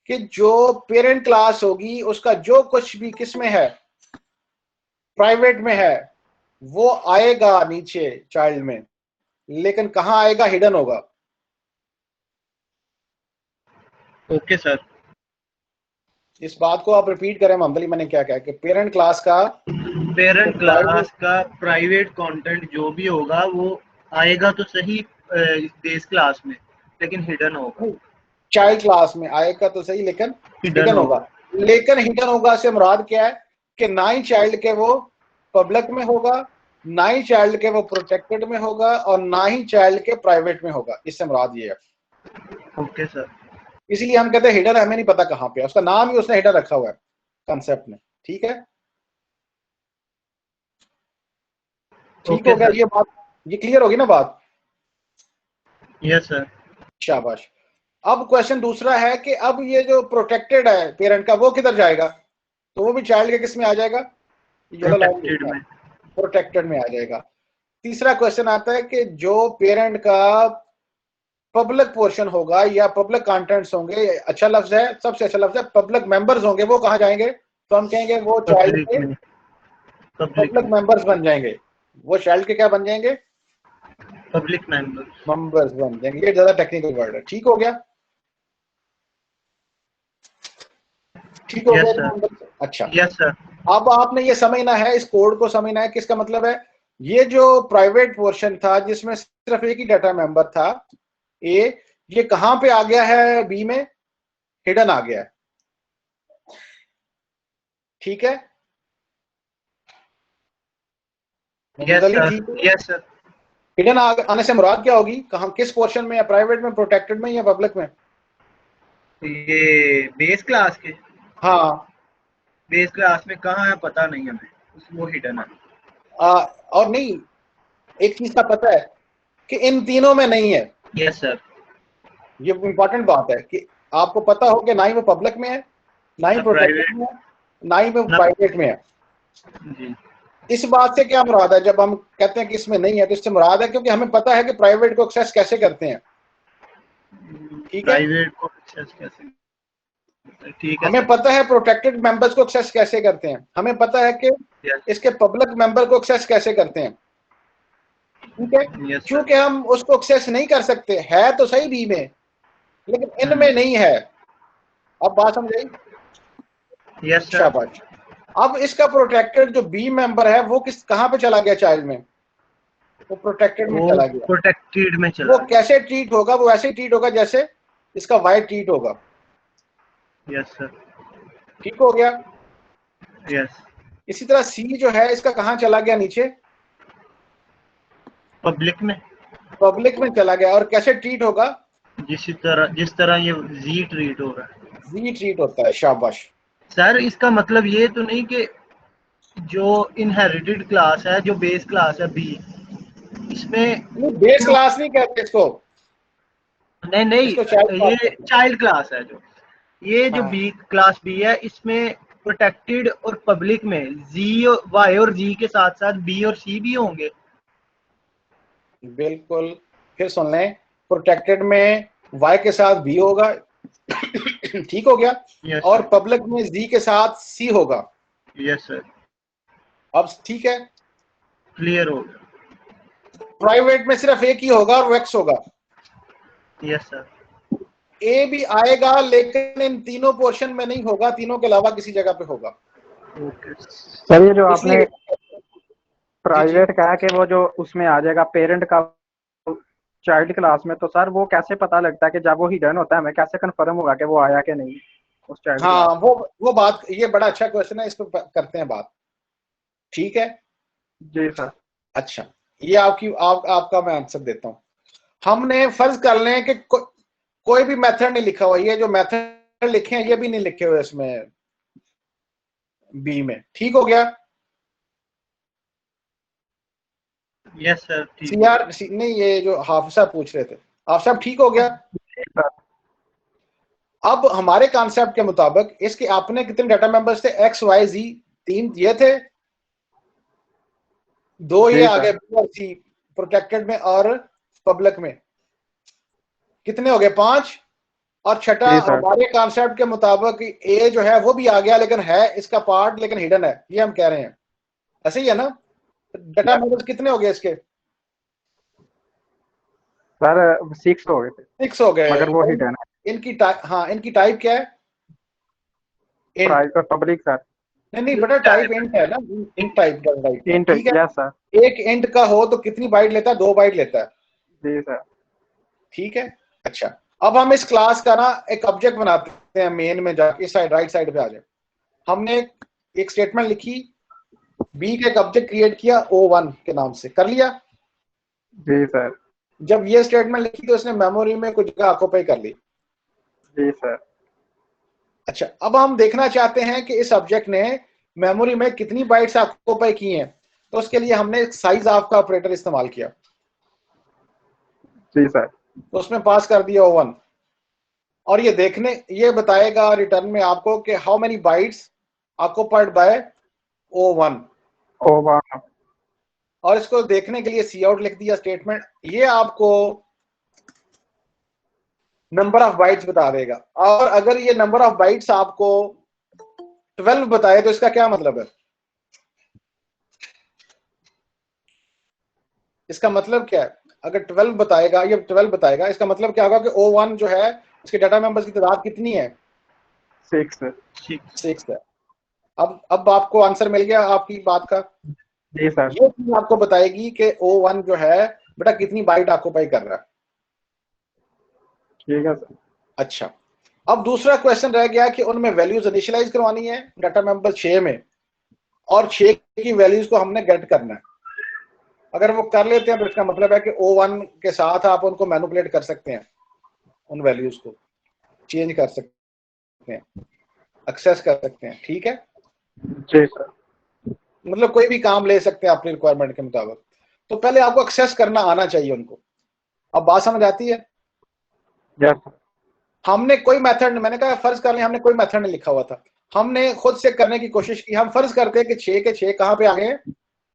कि जो पेरेंट क्लास होगी उसका जो कुछ भी किस में है, प्राइवेट में है, वो आएगा नीचे चाइल्ड में, लेकिन कहां आएगा? हिडन होगा। Okay sir. इस बात को आप रिपीट करें मोहम्मद अली, मैंने क्या कहा कि पेरेंट क्लास का पेरेंट क्लास का प्राइवेट कंटेंट जो भी होगा वो आएगा तो सही बेस क्लास में, लेकिन हिडन होगा। चाइल्ड क्लास में आएगा तो सही, लेकिन Hidden हिडन होगा। लेकिन हिडन होगा से मुराद क्या है? कि ना ही चाइल्ड के वो पब्लिक में होगा, ना ही चाइल्ड के वो प्रोटेक्टेड में होगा, और ना ही चाइल्ड के प्राइवेट में होगा। इससे मुराद ये है। Okay sir. इसलिए हम कहते हैं हिडन, हमें नहीं पता कहां पे है, उसका नाम ही उसने हिडन रखा हुआ है कंसेप्ट में। ठीक है? ठीक हो गया ये बात? ये क्लियर होगी ना बात? Yes sir. शाबाश। अब क्वेश्चन दूसरा है कि अब ये जो प्रोटेक्टेड है पेरेंट का, वो किधर जाएगा? तो वो भी चाइल्ड के किस में आ जाएगा? प्रोटेक्टेड में। प्रोटेक्टेड में आ जाएगा। तीसरा क्वेश्चन आता है कि जो पेरेंट का पब्लिक पोर्शन होगा या पब्लिक कंटेंट्स होंगे, अच्छा लफ्ज है, सबसे अच्छा लफ्ज है, पब्लिक मेंबर्स होंगे, वो कहां जाएंगे? तो हम कहेंगे वो चाइल्ड के पब्लिक मेंबर्स बन जाएंगे। वो चाइल्ड के क्या बन जाएंगे? पब्लिक मेंबर्स बन जाएंगे। ये ज्यादा टेक्निकल वर्ड है। ठीक हो गया? ठीक हो Yes, गया? sir. अच्छा, यस सर। अब आपने ये समझना है, इस कोड को समझना है। किसका मतलब है? ये जो प्राइवेट पोर्शन था जिसमें सिर्फ एक ही डाटा मेंबर था ए, ये कहां पे आ गया है? बी में हिडन आ गया है। ठीक है? Yes sir. Yes sir. Hidden आने से मुराद क्या होगी? कहां, किस पोर्शन में? या प्राइवेट में, प्रोटेक्टेड में, या पब्लिक में? ये बेस क्लास के, हाँ। बेस क्लास में कहाँ है पता नहीं हमें, वो हिडन है। और नहीं, एक चीज का पता है कि इन तीनों में नहीं है। Yes sir. ये इंपॉर्टेंट बात है कि आपको पता हो कि ना ही वो पब्लिक में है, ना ही प्रोटेक्टेड में है, ना ही वो प्राइवेट में है। जी। इस बात से क्या मुराद है जब हम कहते हैं कि इसमें नहीं है? तो इससे मुराद है क्योंकि हमें पता है कि प्राइवेट को एक्सेस कैसे करते हैं। ठीक है? प्राइवेट को एक्सेस कैसे? ठीक है हमें सर। पता है प्रोटेक्टेड मेंबर्स को एक्सेस कैसे करते हैं, हमें पता है कि इसके पब्लिक मेंबर को एक्सेस कैसे करते हैं। ठीक है? क्योंकि हम उसको एक्सेस नहीं कर सकते, है तो सही बी में, लेकिन इनमें नहीं है। अब बात समझ आई? Yes sir. शाबाश। अब इसका प्रोटेक्टेड जो बी मेंबर है वो कहां पे चला गया? चाइल्ड में। वो प्रोटेक्टेड में चला गया। प्रोटेक्टेड में चला वो कैसे ट्रीट होगा? वो ऐसे ट्रीट होगा जैसे इसका वाई ट्रीट होगा। Yes sir. ठीक हो गया? यस। इसी तरह सी जो है इसका कहां चला गया? नीचे पब्लिक में। पब्लिक में चला गया। और कैसे ट्रीट होगा? जिस तरह ये जी ट्रीट हो रहा है, जी ट्रीट होता है। शाबाश। सर इसका मतलब ये तो नहीं कि जो इनहेरिटेड क्लास है, जो बेस क्लास है बी, इसमें बेस क्लास नहीं कहते इसको, नहीं इसको ये चाइल्ड क्लास है। जो ये जो हाँ। बी क्लास बी है, इसमें प्रोटेक्टेड और पब्लिक में जी, वाई और जी के साथ साथ बी और सी भी होंगे। बिल्कुल। फिर सुन लें, प्रोटेक्टेड में वाई के साथ बी होगा। ठीक हो गया? yes, और पब्लिक में जी के साथ सी होगा। Yes sir. अब ठीक है? क्लियर हो गया। प्राइवेट में सिर्फ एक ही होगा और वो एक्स होगा। Yes sir. ए भी आएगा लेकिन इन तीनों पोर्शन में नहीं होगा, तीनों के अलावा किसी जगह पे होगा। ओके सर ये जो आपने इसलिए प्राइवेट कहा कि वो जो उसमें आ जाएगा पेरेंट का चाइल्ड क्लास में, तो सर वो कैसे पता लगता है कि जब वो हिडन होता है हमें कैसे कंफर्म होगा कि वो आया कि नहीं उस चाइल्ड हाँ, क्लास? वो बात, ये बड़ा अच्छा क्वेश्चन है, इस पर करते हैं बात। ठीक है। जी सर। अच्छा, ये आपका मैं आंसर देता हूँ। हमने फर्ज कर लें कि कोई भी मेथड नहीं लिखा हुआ, ये जो मेथड लिखे हैं ये भी नहीं लिखे हुए इसमें बी में। ठीक हो गया? यस सर, ठीक। सीआर नहीं, ये जो हाफिज साहब पूछ रहे थे, हाफिज साहब ठीक हो गया? सर अब हमारे कॉन्सेप्ट के मुताबिक इसके अपने कितने डाटा मेंबर्स थे? एक्स वाई जी, 3 ये थे, 2 ये जी आ गए सर। बी और सी प्रोटेक्टेड में और पब्लिक में। कितने हो गए? 5। और छठा जी सर। हमारे कॉन्सेप्ट के मुताबिक ए जो है वो भी आ गया, लेकिन है इसका पार्ट लेकिन हिडन है, ये हम कह रहे हैं। ऐसे ही है ना? डाटा मेंबर्स कितने हो गए इसके? सर 6 हो गए थे 6 हो गए। मगर वो हिडन है। इनकी टाइप, हाँ, इनकी टाइप क्या है? इंट। Private public sir. नहीं नहीं बेटा, टाइप इंट है ना, इंट टाइप का टाइप। इंट। ठीक है। Yes sir. एक इंट का हो तो कितनी बाइट लेता है? 2 बाइट लेता है। जी सर। ठीक है। अच्छा, अब हम इस क्लास का ना एक ऑब्जेक्ट बनाते हैं, मेन में जाके इस साइड राइट साइड पे आ जाए। हमने एक स्टेटमेंट लिखी, बी का एक ऑब्जेक्ट क्रिएट किया O1 के नाम से, कर लिया। जी सर। जब ये स्टेटमेंट लिखी तो इसने मेमोरी में कुछ जगह ऑक्यूपाई कर ली। जी सर। अच्छा, अब हम देखना चाहते हैं कि इस ऑब्जेक्ट ने मेमोरी में कितनी बाइट्स ऑक्यूपाई की हैं, तो उसके लिए हमने साइज ऑफ का ऑपरेटर इस्तेमाल किया। जी सर। तो उसमें पास कर दिया O1, और ये बताएगा रिटर्न में आपको कि how many bytes occupied by O1। Over. और इसको देखने के लिए सी आउट लिख दिया स्टेटमेंट, ये आपको नंबर ऑफ बाइट्स बता देगा। और अगर ये नंबर ऑफ बाइट्स आपको 12 बताए तो इसका क्या मतलब है? इसका मतलब क्या है? अगर 12 बताएगा, ये 12 बताएगा, इसका मतलब क्या होगा कि O1 जो है उसके डाटा मेंबर्स की तादाद कितनी है? 6। 6 है। अब आपको आंसर मिल गया आपकी बात का। जी सर। ये चीज आपको बताएगी कि O1 जो है बेटा कितनी बाइट ऑक्यूपाई कर रहा है। ठीक है सर। अच्छा, अब दूसरा क्वेश्चन रह गया कि उनमें वैल्यूज इनिशियलाइज करवानी है डाटा मेंबर 6 में, और 6 की वैल्यूज को हमने गेट करना है। अगर वो कर लेते हैं तो इसका मतलब है कि O1 के साथ आप उनको मैनिपुलेट कर सकते हैं, उन वैल्यूज को चेंज कर सकते हैं, एक्सेस कर सकते हैं। ठीक है, जी सर। मतलब कोई भी काम ले सकते हैं अपनी रिक्वायरमेंट के मुताबिक। तो पहले आपको एक्सेस करना आना चाहिए उनको। अब बात समझ आती है? Yes sir. हमने कोई मेथड, मैंने कहा फर्ज कर लें हमने कोई मेथड नहीं लिखा हुआ था, हमने खुद से करने की कोशिश की। हम फर्ज करते हैं कि 6 के 6 कहां पे आ गए?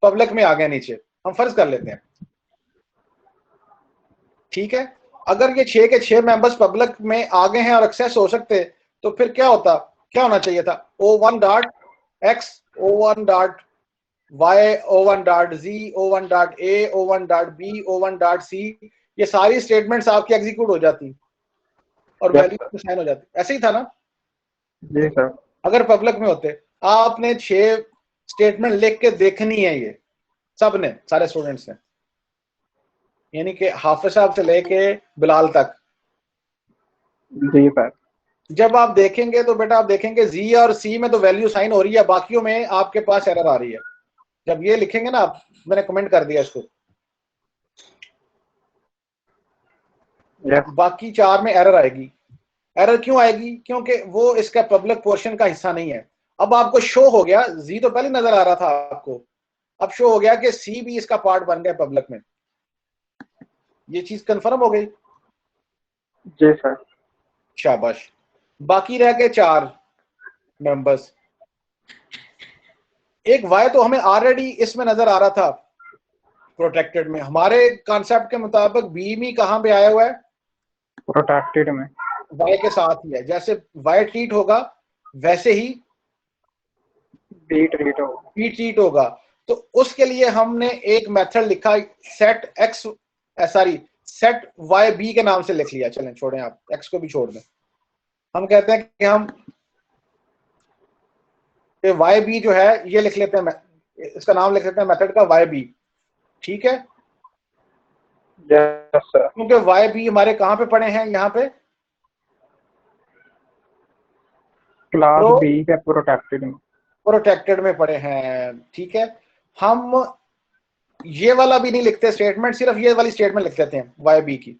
पब्लिक में आ गए नीचे, हम फर्ज कर लेते हैं। ठीक है, अगर ये 6 के 6 मेंबर्स पब्लिक में आ गए हैं और एक्सेस हो सकते, तो फिर क्या होना चाहिए था? O1 dot X, O1 dot Y, O1 dot Z, O1 dot A, O1 dot B, O1 dot C, ये सारी स्टेटमेंट्स आपकी एग्जीक्यूट हो जाती और यस वैल्यू सर। साइन हो जाती। ऐसे ही था ना जी सर। अगर पब्लिक में होते? आपने 6 स्टेटमेंट लिख के देखनी है, ये सब ने, सारे स्टूडेंट्स ने, यानी कि हाफिज साहब से लेके बिलाल तक। जी सर। जब आप देखेंगे तो बेटा आप देखेंगे जी और सी में तो वैल्यू साइन हो रही है, बाकियों में आपके पास एरर आ रही है। जब ये लिखेंगे ना आप, मैंने कमेंट कर दिया इसको, यस। बाकी 4 में एरर आएगी। एरर क्यों आएगी? क्योंकि वो इसका पब्लिक पोर्शन का हिस्सा नहीं है। अब आपको शो हो गया, जी तो पहले नजर आ रहा था आपको, अब शो हो गया कि सी भी इसका पार्ट बन गया पब्लिक में। ये चीज कंफर्म हो गई। जी सर। शाबाश। बाकी रह गए 4 मेंबर्स। एक वाई तो हमें ऑलरेडी इसमें नजर आ रहा था प्रोटेक्टेड में। हमारे कॉन्सेप्ट के मुताबिक बी मी कहां पे आया हुआ है? प्रोटेक्टेड में। वाई के साथ ही है। जैसे वाई ट्रीट होगा वैसे ही बी ट्रीट हो। बी ट्रीट होगा। तो उसके लिए हमने एक मेथड लिखा, set X, sorry, set Y B के नाम से लिख लिया। चलें छोड़ें, आप एक्स को भी छोड़ दें। हम कहते हैं कि हम वाई बी जो है ये लिख लेते हैं, इसका नाम लिख लेते हैं मेथड का वाई बी। ठीक है, यस सर। क्योंकि वाई बी हमारे कहाँ पे पड़े हैं, यहाँ पे क्लास बी के प्रोटेक्टेड में। प्रोटेक्टेड में पड़े हैं, ठीक है। हम ये वाला भी नहीं लिखते स्टेटमेंट, सिर्फ ये वाली स्टेटमेंट लिख देते हैं वाई बी की,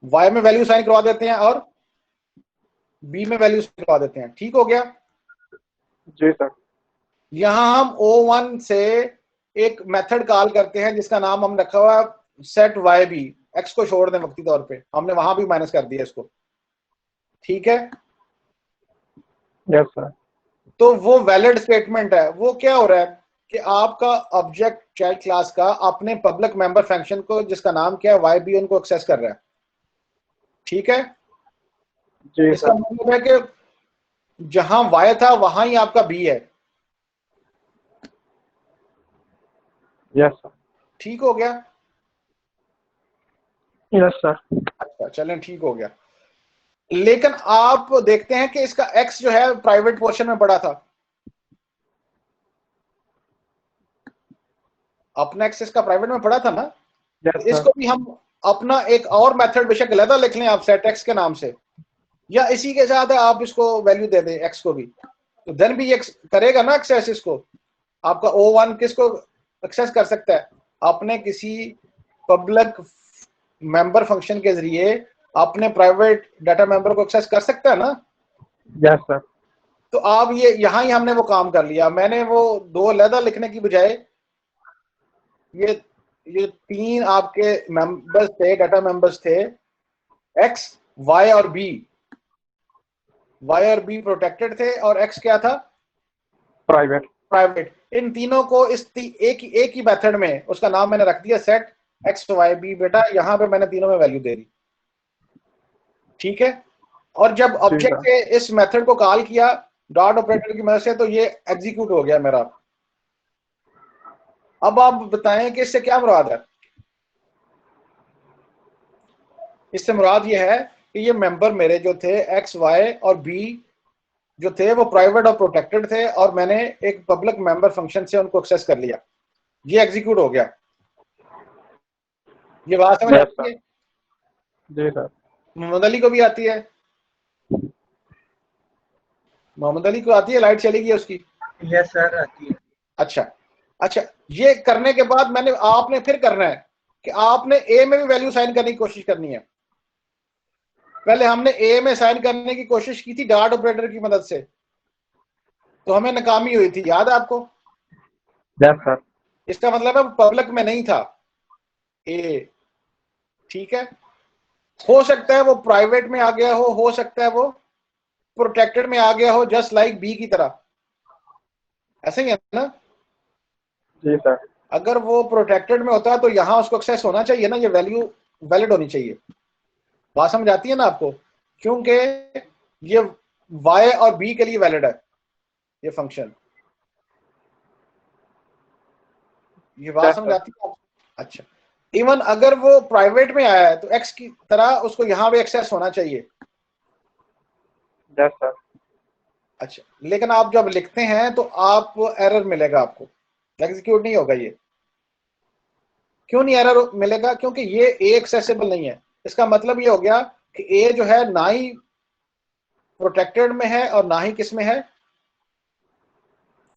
वाई में वैल्यू साइन करवा देते हैं और बी में वैल्यू साइन करवा देते हैं, ठीक हो गया। जी सर। यहां हम O1 से एक मेथड कॉल करते हैं जिसका नाम हम रखा हुआ है सेट वाई बी, एक्स को छोड़ दें वक्ती तौर पे, हमने वहां भी माइनस कर दिया इसको, ठीक है। Yes sir. तो वो वैलिड स्टेटमेंट है। वो क्या हो रहा है कि आपका ऑब्जेक्ट चाइल्ड क्लास का अपने पब्लिक मेंबर फंक्शन को जिसका नाम क्या है वाई बी, उनको एक्सेस कर रहा है, ठीक है। जी इसका सर। मतलब है कि जहां वाई था वहां ही आपका बी है, यस सर। ठीक हो गया। Yes sir. अच्छा चलें, ठीक हो गया। लेकिन आप देखते हैं कि इसका एक्स जो है प्राइवेट पोर्शन में पड़ा था, अपना एक्स इसका प्राइवेट में पड़ा था ना। यस इसको भी हम अपना एक और मेथड बेशक अलग लिख लें आप सेट एक्स के नाम से, या इसी के साथ आप इसको वैल्यू दे दें एक्स को भी, तो देन भी ये करेगा ना एक्सेस इसको। आपका O1 किसको एक्सेस कर सकता है, अपने किसी पब्लिक मेंबर फंक्शन के जरिए अपने प्राइवेट डाटा मेंबर को एक्सेस कर सकता है ना। Yes sir. तो आप ये यहां ही हमने वो काम कर लिया। मैंने वो दो अलग लिखने की बजाय ये तीन आपके मेंबर्स थे, डाटा मेंबर्स थे, एक्स वाई और बी। वाई और बी प्रोटेक्टेड थे और एक्स क्या था, प्राइवेट। प्राइवेट। इन तीनों को एक ही मेथड में उसका नाम मैंने रख दिया सेट एक्स वाई बी। बेटा यहां पे मैंने तीनों में वैल्यू दे दी, ठीक है। और जब ऑब्जेक्ट के इस मेथड को कॉल किया डॉट ऑपरेटर की मदद से, तो ये एग्जीक्यूट हो गया मेरा। अब आप बताएं कि इससे क्या मुराद है। इससे मुराद ये है कि ये मेंबर मेरे जो थे एक्स वाई और बी जो थे वो प्राइवेट और प्रोटेक्टेड थे, और मैंने एक पब्लिक मेंबर फंक्शन से उनको एक्सेस कर लिया, ये एग्जीक्यूट हो गया। ये बात समझ आती है? जी सर। मोहम्मद अली को भी आती है? मोहम्मद अली को आती है? लाइट चली गई उसकी? यस सर आती है। अच्छा अच्छा, ये करने के बाद आपने फिर करना है कि आपने ए में भी वैल्यू साइन करने की कोशिश करनी है। पहले हमने ए में साइन करने की कोशिश की थी डॉट ऑपरेटर की मदद से, तो हमें नाकामी हुई थी, याद है आपको? Yes sir. इसका मतलब है पब्लिक में नहीं था ए, ठीक है। हो सकता है वो प्राइवेट में आ गया हो सकता है वो प्रोटेक्टेड में आ गया हो, जस्ट लाइक बी की तरह, ऐसे ही है ना। जी सर। अगर वो प्रोटेक्टेड में होता है तो यहां उसको एक्सेस होना चाहिए ना, ये वैल्यू वैलिड होनी चाहिए। बात समझ आती है ना आपको? क्योंकि ये वाई और बी के लिए वैलिड है ये फंक्शन। ये बात समझ आती है आपको? अच्छा, इवन अगर वो प्राइवेट में आया है तो एक्स की तरह उसको यहां पे एक्सेस होना चाहिए। Yes sir. अच्छा, लेकिन आप जब लिखते हैं तो आप एरर मिलेगा आपको, एग्जीक्यूट नहीं होगा ये। क्यों नहीं एरर मिलेगा? क्योंकि ये ए एक्सेसिबल नहीं है। इसका मतलब ये हो गया कि ए जो है ना ही प्रोटेक्टेड में है और ना ही किस में है,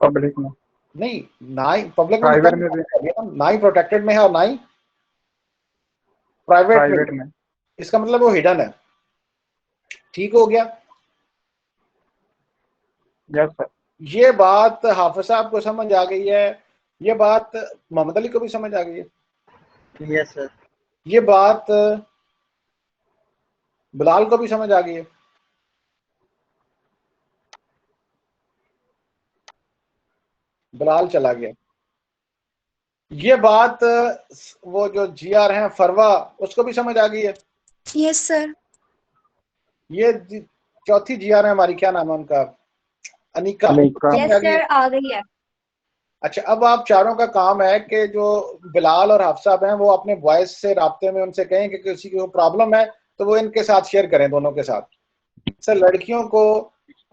पब्लिक में। नहीं, ना ही पब्लिक में, प्राइवेट में भी। ना ही प्रोटेक्टेड में है और ना ही प्राइवेट में। इसका मतलब वो हिडन है, ठीक हो गया। Yes sir. ये बात हाफिज साहब को समझ आ गई है, ये बात मोहम्मद अली को भी समझ आ गई है, यस सर। ये बात बिलाल को भी समझ आ गई है। बिलाल चला गया। ये बात वो जो GR हैं फरवा, उसको भी समझ आ गई है। Yes sir. ये चौथी GR है हमारी, क्या नाम है उनका, अनिका। यस सर आ गई है। अच्छा, अब आप चारों का काम है कि जो बिलाल और हाफ साहब हैं वो अपने वॉइस से राब्ते में उनसे कहें कि किसी को प्रॉब्लम है तो वो इनके साथ शेयर करें, दोनों के साथ। सर लड़कियों को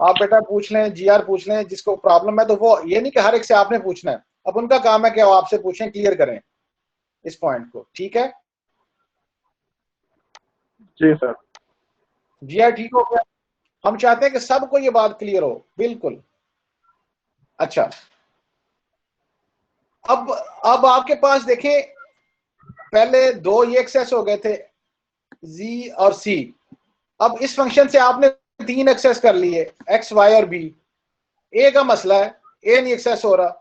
आप बेटा पूछ लें, GR पूछ लें, जिसको प्रॉब्लम है, तो वो ये नहीं कि हर एक से आपने पूछना है। अब उनका काम है कि वो आपसे पूछें, क्लियर करें। इस पॉइंट को, ठीक है जी सर। जी हाँ, ठीक हो गया। हम चाहते हैं कि सबको ये बात क्लियर हो, बिल्कुल। अच्छा, अब आपके पास देखें, पहले दो ये एक्सेस हो गए थे, जी और सी। अब इस फंक्शन से आपने तीन एक्सेस कर लिए, एक्स वाई और बी। ए का मसला है, ए नहीं एक्सेस हो रहा,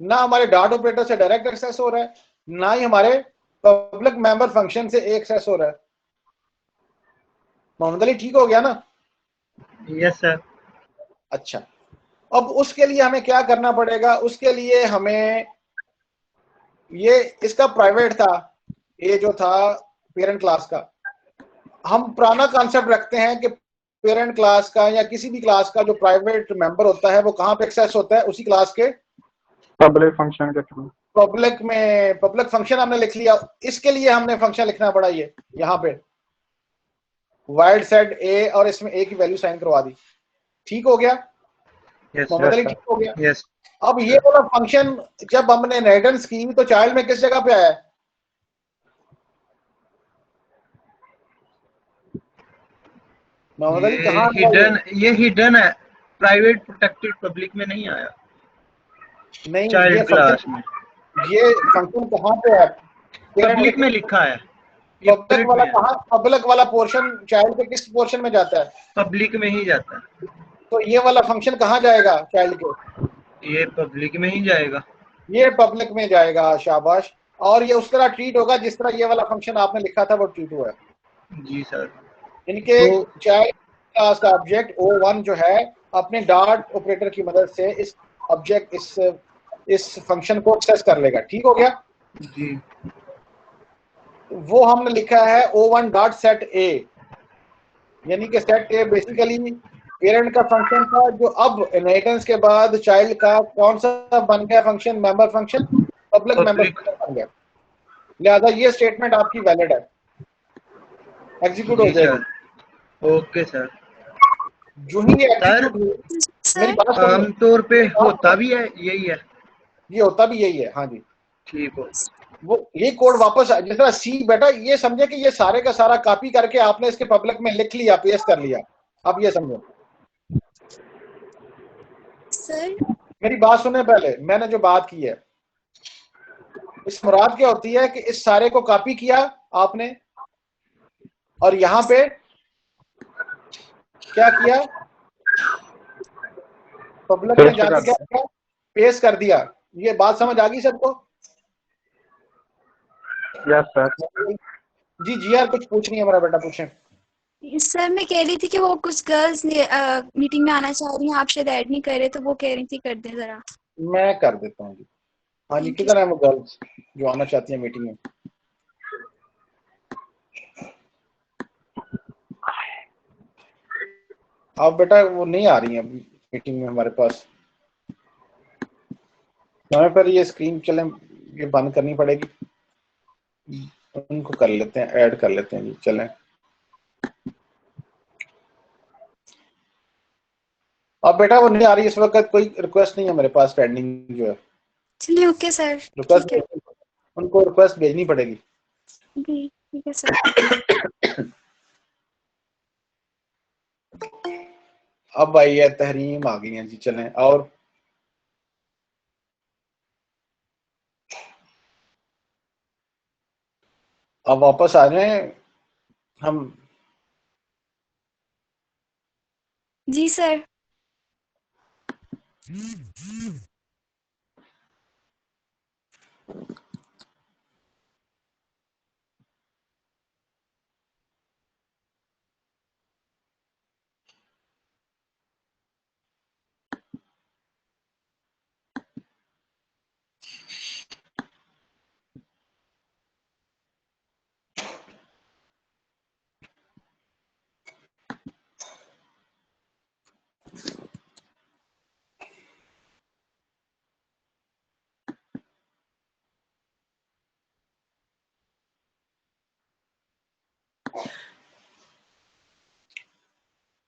ना हमारे डॉट ऑपरेटर से डायरेक्ट एक्सेस हो रहा है, ना ही हमारे पब्लिक मेंबर फंक्शन से ए एक्सेस हो रहा है। मोहम्मद अली ठीक हो गया ना? Yes sir. अच्छा, अब उसके लिए हमें क्या करना पड़ेगा? उसके लिए हमें, ये इसका प्राइवेट था, ये जो था पेरेंट क्लास का, हम पुराना कॉन्सेप्ट रखते हैं कि पेरेंट क्लास का या किसी भी क्लास का जो प्राइवेट मेंबर होता है वो कहाँ पे एक्सेस होता है? उसी क्लास के पब्लिक फंक्शन के थ्रू। पब्लिक में, पब्लिक फंक्शन हमने लिख लिया। इसके लिए हमने फंक्शन लिखना पड़ा, ये यहाँ पे वाइड सेट ए, और इसमें ए की वैल्यू साइन करवा दी। ठीक हो गया यस मोहम्मद अली? सर। ठीक हो गया। यस। अब ये वाला फंक्शन जब हमने इनहेरिटेंस की तो चाइल्ड में किस जगह पे आया है? मोहम्मद अली कहाँ आया ये हिडन है, प्राइवेट प्रोटेक्टेड पब्लिक में नहीं आया, नहीं, चाइल्ड क्लास में। ये फंक्शन कहाँ पे है? पब्लिक में लिखा है, ये पब्लिक वाला में है, कहाँ? पब्लिक वाला पोर्शन चाइल्ड के किस पोर्शन में जाता है? पब्लिक में ही जाता है। तो ये वाला फंक्शन कहाँ जाएगा चाइल्ड के? ये पब्लिक में ही जाएगा। ये पब्लिक में जाएगा, शाबाश। और ये उस तरह ट्रीट होगा जिस तरह ये वाला फंक्शन आपने लिखा था वो ट्रीट हुआ है। जी सर। इनके तो चाइल्ड क्लास का ऑब्जेक्ट O1 जो है अपने डॉट ऑपरेटर की मदद से इस ऑब्जेक्ट इस फंक्शन को एक्सेस कर लेगा। ठीक हो गया जी। वो हमने लिखा है O1 डॉट सेट ए, यानी कि सेट ए बेसिकली पेरेंट का फंक्शन था, जो अब इनहेरिटेंस के बाद चाइल्ड का कौन सा बन गया function? Member function, public member public. Function बन गया। लिहाजा ये स्टेटमेंट आपकी वैलिड है, एग्जीक्यूट हो जी जाएगी। सर। Okay sir. जो ही ये सर एग्जीक्यूट हुई, मेरी सर बात सुन लो, आमतौर पे मेरी बात होता सुनो। भी है, यही है। ये होता भी यही है, हाँ जी। ठीक हो। वो ये कोड वापस जिस तरह सी, बेटा ये समझे कि ये सारे का सारा कॉपी करके आपने इसके पब्लिक में लिख लिया, पेस्ट कर लिया। अब ये समझो, सर मेरी बात सुने पहले, मैंने जो बात की है इस मुराद क्या होती है कि इस सारे को कॉपी किया आपने और यहां पे क्या किया? पब्लिक में जाके क्या किया? पेस्ट कर दिया। ये बात समझ आ गई सबको? Yes sir. जी जी यार, कुछ पूछ नहीं है हमारा बेटा, पूछें। सर मैं कह रही थी कि वो कुछ गर्ल्स मीटिंग में आना चाह रही हैं, आप शायद ऐड नहीं कर रहे, तो वो कह रही थी कर दें जरा। मैं कर देता हूँ जी। हाँ जी, थैंक यू। किधर है वो गर्ल्स जो आना चाहती है मीटिंग में? अब बेटा वो नहीं आ रही है मीटिंग में हमारे पास, हमें पर ये स्क्रीन चले ये बंद करनी पड़ेगी। उनको कर लेते हैं, ऐड कर लेते हैं जी, चलें। अब बेटा वो नहीं आ रही इस वक्त, कोई रिक्वेस्ट नहीं है मेरे पास पेंडिंग जो है। चलिए ओके सर, रिक्वेस्ट, ठीक है। उनको रिक्वेस्ट भेजनी पड़ेगी। जी ठीक है सर। अब आई है तहरीम, आ गई है जी, चलें। और अब वापस आ जाएं हम। जी सर।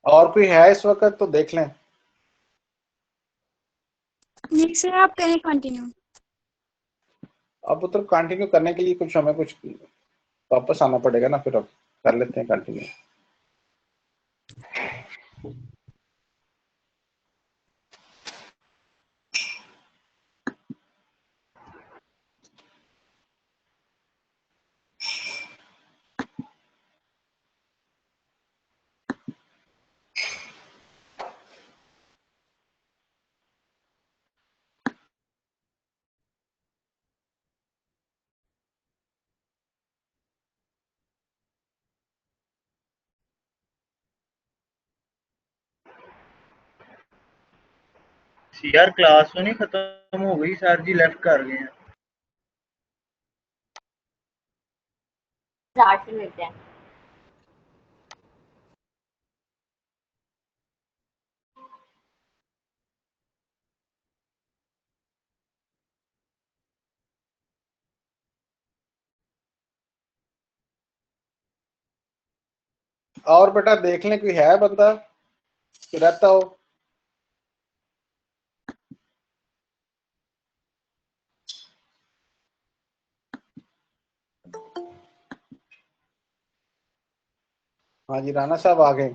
और कोई है इस वक्त तो देख लें। नहीं सर, आप करें कंटिन्यू। अब तो कंटिन्यू करने के लिए कुछ हमें कुछ वापस आना पड़ेगा ना, फिर अब कर लेते हैं कंटिन्यू। यार क्लास तो नहीं खत्म हो गई, सर जी लेफ्ट कर गए हैं। स्टार्ट से मिलते हैं। और बेटा देख लें कोई है बंदा कि रहता हो। हाँ जी राणा साहब आ गए।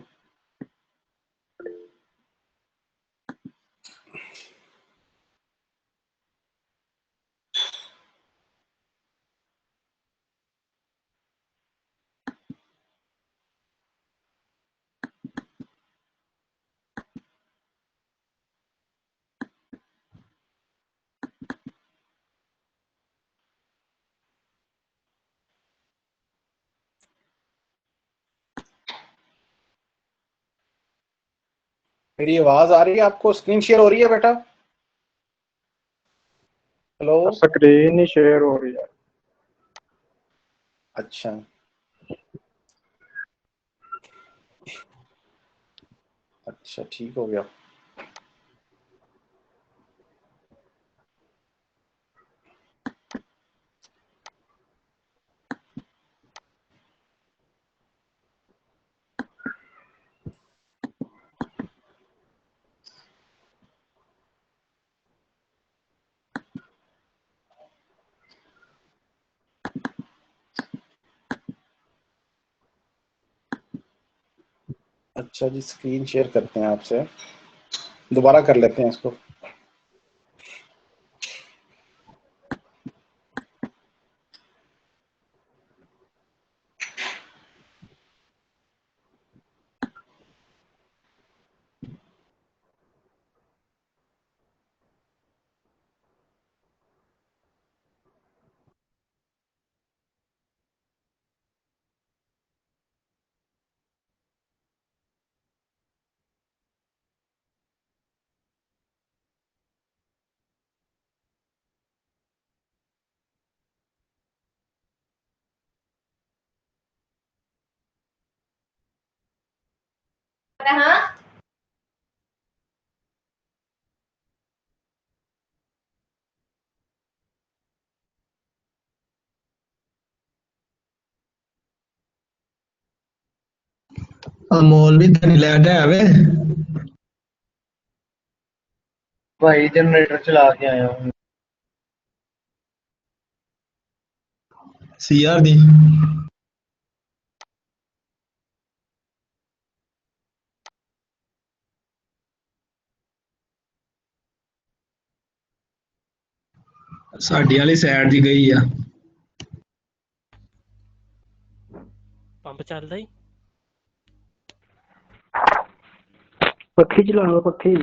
मेरी आवाज आ रही है आपको? स्क्रीन शेयर हो रही है बेटा? हेलो। स्क्रीन ही शेयर हो रही है। अच्छा अच्छा ठीक हो गया। अच्छा जी स्क्रीन शेयर करते हैं आपसे, दोबारा कर लेते हैं इसको। हाँ मौलवी धनीलैंड है वे। भाई जनरेटर चला के आया हूँ। सीआर दी साडी वाली साइड दी गई आ। पंप ਚੱਲਦਾ ਹੀ पखी चलाओ पखी।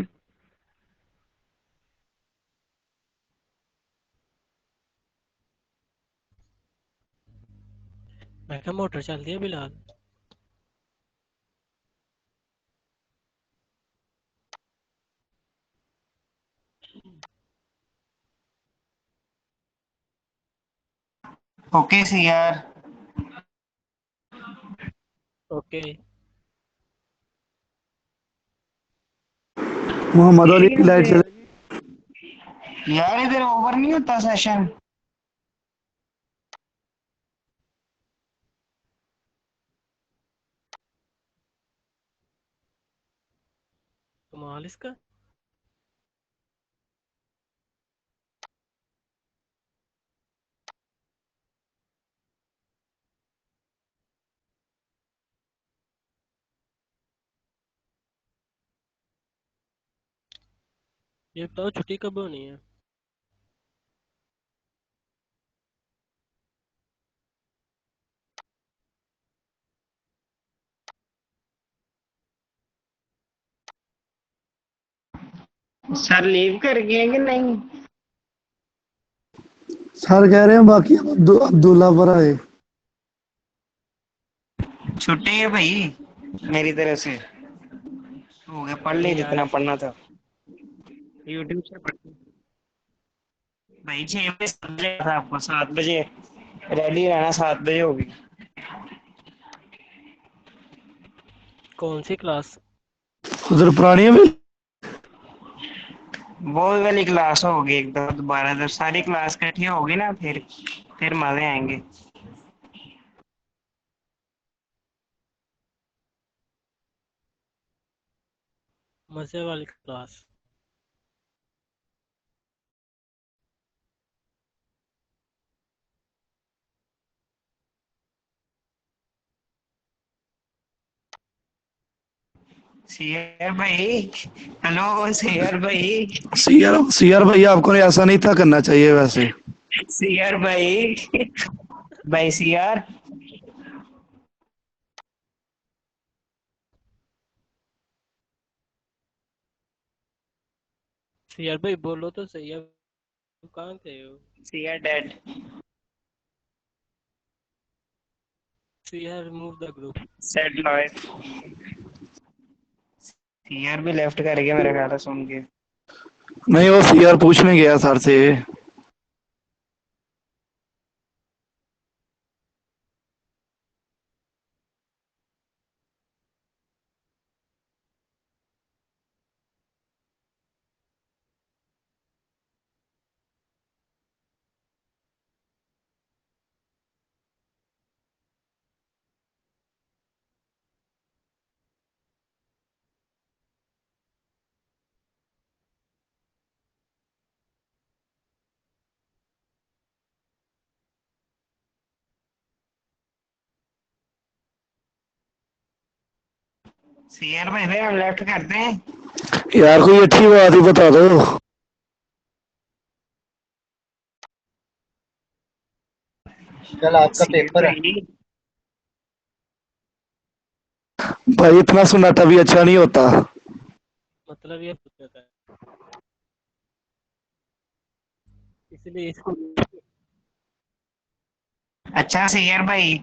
ਮੈਂ ਕਿਹਾ ਮੋਟਰ ਚੱਲਦੀ ਹੈ ਬਿਲਾਲ। ओके सी यार। ओके मोहम्मद अली की लाइट चले। यार इधर ओवर नहीं होता सेशन। कमाल इसका। ये बताओ छुट्टी कब होनी है? सर लीव कर गए कि नहीं? सर कह रहे हैं बाकी अब्दुल्ला पर आए। छुट्टी है भाई मेरी तरफ से। हो गया, पढ़ ले नहीं जितना यार, पढ़ना था। यूट्यूब से पढ़। भाई 6 बजे 7 बजे था आपको, 7 बजे रेडी रहना, 7 बजे होगी। कौन सी क्लास? उधर पुरानी है भी। वो वाली क्लास होगी एकदम दोबारा, जब सारी क्लास इकट्ठी होगी ना फिर मजे आएंगे। मजे वाली क्लास? सीआर भाई, हेलो सीआर भाई। सीआर भाई आपको ऐसा नहीं था करना चाहिए वैसे। सीआर भाई, भाई सीआर। यार भाई बोलो तो सही है, कहाँ थे हो? CR dead. यार remove the group. Said lawyer. CR भी लेफ्ट कर गया मेरा ख्याल है सुन के। नहीं वो सीआर पूछने गया सर से। सीआर भाई हम लेफ्ट करते हैं। यार कोई अच्छी बात ही बता दो। कल आपका सीआर पेपर है। भाई, भाई इतना सुनाटा भी अच्छा नहीं होता। मतलब ये पूछ रहा था, इसलिए इसको। अच्छा सीआर भाई।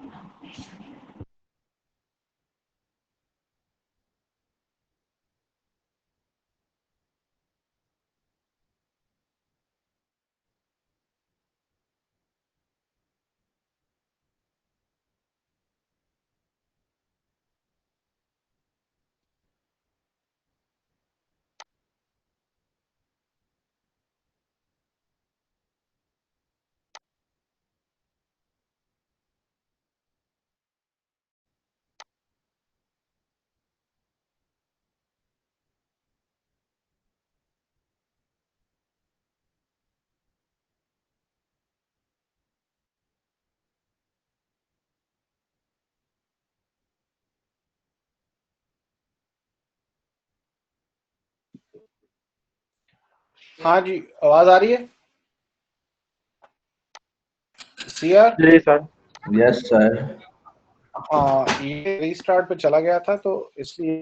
हाँ जी, आवाज आ रही है सीआर? जी सर। Yes sir. हाँ, ये रीस्टार्ट पे चला गया था तो इसलिए